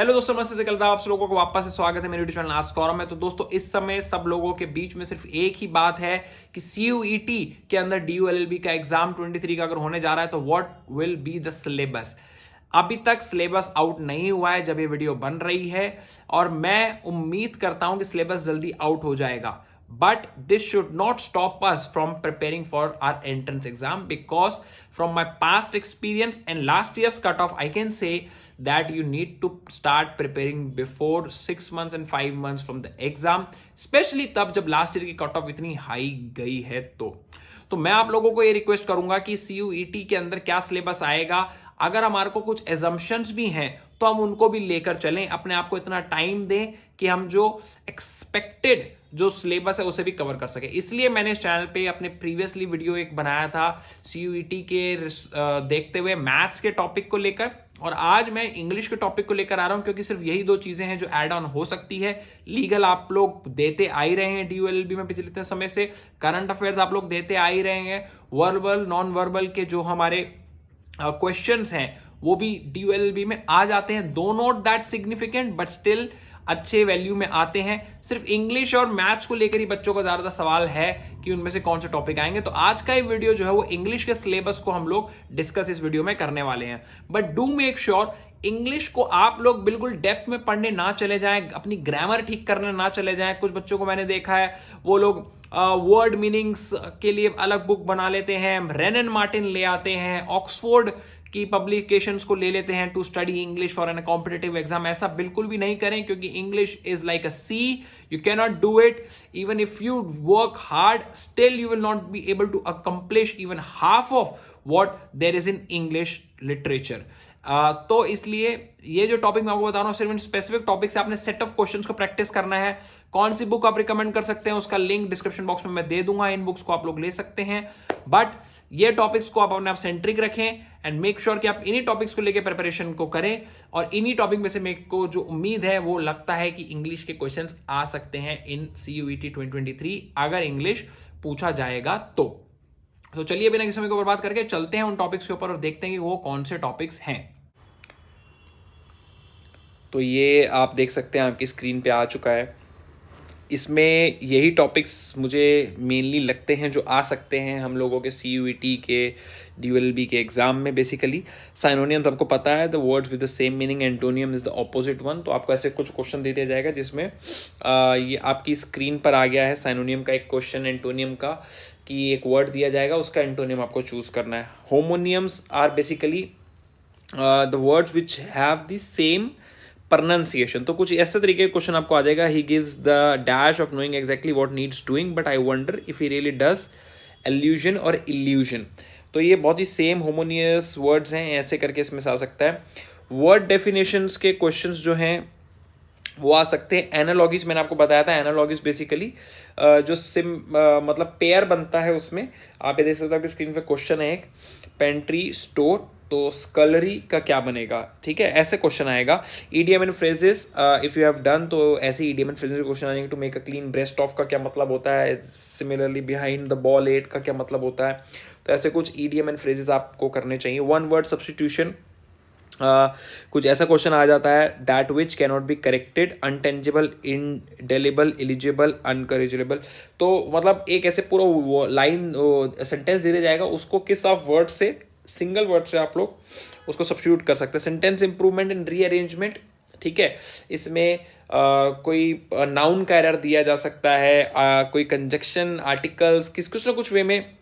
Hello दोस्तों, मैं से कलता आप लोगों को वापस से स्वागत है मेरे यूट्यूब चैनल आस्क ऑरम में। तो दोस्तों, इस समय सब लोगों के बीच में सिर्फ एक ही बात है कि CUET के अंदर DULLB का एग्जाम 23 का अगर होने जा रहा है तो what will be the syllabus. अभी तक सिलेबस आउट नहीं हुआ है जब ये वीडियो बन रही है, और मैं उम्मीद करता हूं कि सिलेबस जल्दी आउट हो जाएगा। But this should not stop us from preparing for our entrance exam, because from my past experience and last year's cutoff, I can say that you need to start preparing before 6 months and 5 months from the exam, especially तब जब last year की cut off इतनी high गई है। तो मैं आप लोगों को ये रिक्वेस्ट करूंगा कि CUET के अंदर क्या सिलेबस आएगा, अगर हमारे को कुछ एजम्पशंस भी हैं तो हम उनको भी लेकर चलें, अपने आप को इतना टाइम दें कि हम जो एक्सपेक्टेड जो सिलेबस है उसे भी कवर कर सके। इसलिए मैंने इस चैनल पे अपने प्रीवियसली वीडियो एक बनाया था CUET के देखते हुए मैथ्स के टॉपिक को लेकर, और आज मैं इंग्लिश के टॉपिक को लेकर आ रहा हूं, क्योंकि सिर्फ यही दो चीजें हैं जो ऐड ऑन हो सकती है। लीगल आप लोग देते आ ही रहे हैं DULLB में पिछले इतने समय से, करंट अफेयर्स आप लोग देते आ ही रहे हैं, वर्बल नॉन वर्बल के जो हमारे क्वेश्चंस हैं वो भी DULLB में आ जाते हैं। दो not that significant but still अच्छे वैल्यू में आते हैं। सिर्फ इंग्लिश और मैथ्स को लेकर ही बच्चों का ज्यादा सवाल है कि उनमें से कौन से टॉपिक आएंगे। तो आज का ये वीडियो जो है वो इंग्लिश के सिलेबस को हम लोग डिस्कस इस वीडियो में करने वाले हैं। But do make sure English को आप लोग बिल्कुल डेप्थ में पढ़ने ना चले जाएं, अपनी ग्रामर ठीक करने ना चले जाएं। कुछ बच्चों को मैंने देखा है वो लोग वर्ड मीनिंग्स के लिए अलग बुक बना लेते हैं, रेन एंड मार्टिन ले आते हैं, ऑक्सफोर्ड की पब्लिकेशंस को ले लेते हैं to study English for an competitive exam. ऐसा बिल्कुल भी नहीं करें, क्योंकि English is like a sea, you can not do it even if you work hard, still you will not be able to accomplish even half of what there is in English literature. तो इसलिए ये जो topic मैं आपको बता रहा हूं सिर्फ इन स्पेसिफिक टॉपिक से आपने सेट ऑफ क्वेश्चंस को प्रैक्टिस करना है। कौन सी बुक आप रिकमेंड कर सकते हैं उसका लिंक डिस्क्रिप्शन बॉक्स में मैं दे दूंगा, इन बुक्स को आप लोग ले सकते हैं। बट ये टॉपिक्स को आप अपने आप सेंट्रिक रखें एंड मेक श्योर कि आप इन्हीं टॉपिक्स को लेकर प्रिपरेशन को करें। और इन्हीं टॉपिक में से मेरे को जो उम्मीद है वो लगता है कि इंग्लिश के क्वेश्चंस आ सकते हैं इन CUET 2023 अगर इंग्लिश पूछा जाएगा तो चलिए बिना किसी समय को बर्बाद करके चलते हैं उन टॉपिक्स के ऊपर और देखते हैं कि वो कौन से टॉपिक्स हैं। तो ये आप देख सकते हैं आपकी स्क्रीन पे आ चुका है। इसमें यही टॉपिक्स मुझे मेनली लगते हैं जो आ सकते हैं हम लोगों के CUET के DULLB के एग्जाम में। बेसिकली साइनोनियम आपको पता है, the words with the same meaning, antonym is the opposite one. तो आपको ऐसे कुछ क्वेश्चन दे दिया जाएगा जिसमें ये आपकी स्क्रीन पर आ गया है साइनोनियम का एक क्वेश्चन, एंटोनियम का, कि एक वर्ड दिया जाएगा उसका एंटोनियम आपको चूज करना है। Homonyms are basically the words which have the same pronunciation। तो कुछ ऐसे तरीके का क्वेश्चन आपको आ जाएगा, he gives the dash of knowing exactly what needs doing but I wonder if he really does allusion or illusion। तो ये बहुत ही सेम होमोनियस वर्ड्स हैं, ऐसे करके इसमें से आ सकता है। वर्ड डेफिनेशंस के क्वेश्चंस जो हैं वो आ सकते हैं। एनालॉगीज मैंने आपको बताया था, एनालॉगीज बेसिकली जो मतलब पेयर बनता है उसमें आप ये देख सकते हो कि स्क्रीन पे क्वेश्चन है एक, पेंट्री स्टोर, तो स्कलरी का क्या बनेगा, ठीक है, ऐसे क्वेश्चन आएगा। Idiom and phrases if you have done, तो ऐसे ईडियम एंड फ्रेजेस क्वेश्चन आएंगे। To make a clean breast of का क्या मतलब होता है, similarly behind the ball eight का क्या मतलब होता है। तो ऐसे कुछ ईडियम एंड फ्रेजेस आपको करने चाहिए। वन वर्ड सब्स्टिट्यूशन, कुछ ऐसा क्वेश्चन आ जाता है, that which can not be corrected, intangible, indelible, eligible, incorrigible. तो मतलब एक ऐसे पूरा लाइन सेंटेंस दे दिया जाएगा, उसको किस ऑफ वर्ड से, सिंगल वर्ड से आप लोग उसको सब्स्टिट्यूट कर सकते हैं। सेंटेंस इंप्रूवमेंट एंड रीअरेंजमेंट, ठीक है, इसमें कोई नाउन का एरर दिया जा सकता है, कोई कंजक्शन आर्टिकल्स कुछ ना कुछ वे में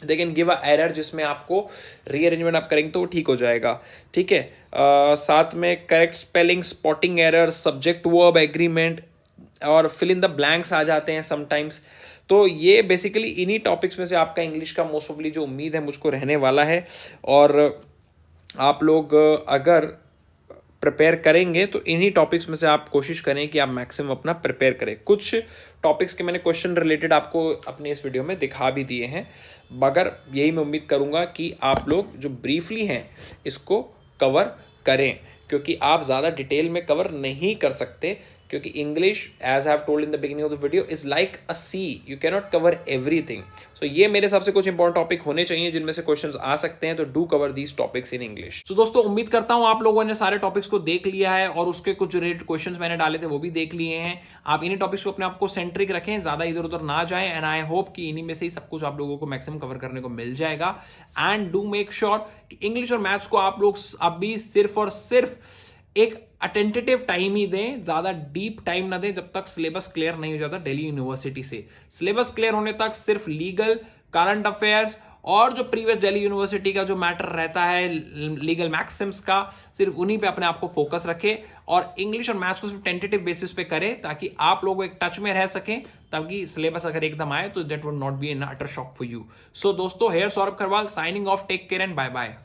they can give a error, जिसमें आपको रीअरेंजमेंट आप करेंगे तो ठीक हो जाएगा, ठीक है। साथ में correct spelling, spotting error, subject verb agreement और फिल इन द ब्लैंक्स आ जाते हैं समटाइम्स। तो ये बेसिकली इन्हीं टॉपिक्स में से आपका इंग्लिश का मोस्ट ऑफली जो उम्मीद है मुझको रहने वाला है। और आप लोग अगर प्रिपेयर करेंगे तो इन्हीं टॉपिक्स में से आप कोशिश करें कि आप मैक्सिमम अपना प्रिपेयर करें। कुछ टॉपिक्स के मैंने क्वेश्चन रिलेटेड आपको अपने इस वीडियो में दिखा भी दिए हैं, मगर यही मैं उम्मीद करूंगा कि आप लोग जो ब्रीफली हैं इसको कवर करें, क्योंकि आप ज़्यादा डिटेल में कवर नहीं कर सकते क्योंकि English as I have told in the beginning of the video is like a sea, you cannot cover everything. So ये मेरे हिसाब से कुछ इंपॉर्टेंट टॉपिक होने चाहिए जिनमें से क्वेश्चंस आ सकते हैं, तो do cover these topics in English. तो दोस्तों उम्मीद करता हूं आप लोगों ने सारे टॉपिक्स को देख लिया है और उसके कुछ रिलेटेड क्वेश्चंस मैंने डाले थे वो भी देख लिए हैं। आप इन्हीं टॉपिक्स को अपने आप को सेंट्रिक रखें, ज्यादा इधर उधर ना जाएं, एंड आई होप कि इन्हीं में से ही सब कुछ आप लोगों को मैक्सिमम कवर करने को मिल जाएगा। एंड डू मेक श्योर कि इंग्लिश और मैथ्स को आप लोग अभी सिर्फ और सिर्फ एक अटेंटेटिव टाइम ही दें, ज्यादा डीप टाइम ना दें जब तक सिलेबस क्लियर नहीं हो जाता दिल्ली यूनिवर्सिटी से। सिलेबस क्लियर होने तक सिर्फ लीगल, करंट अफेयर्स और जो प्रीवियस दिल्ली यूनिवर्सिटी का जो मैटर रहता है लीगल मैक्सिम्स का, सिर्फ उन्हीं पे अपने आप को फोकस रखें और इंग्लिश और मैथ्स को सिर्फ टेंटेटिव बेसिस पे करें ताकि आप लोग एक टच में रह सकें, ताकि सिलेबस अगर एकदम आए तो that would not be an utter shock for you. So दोस्तों, here Saurabh Kharwal signing off, take care and bye bye.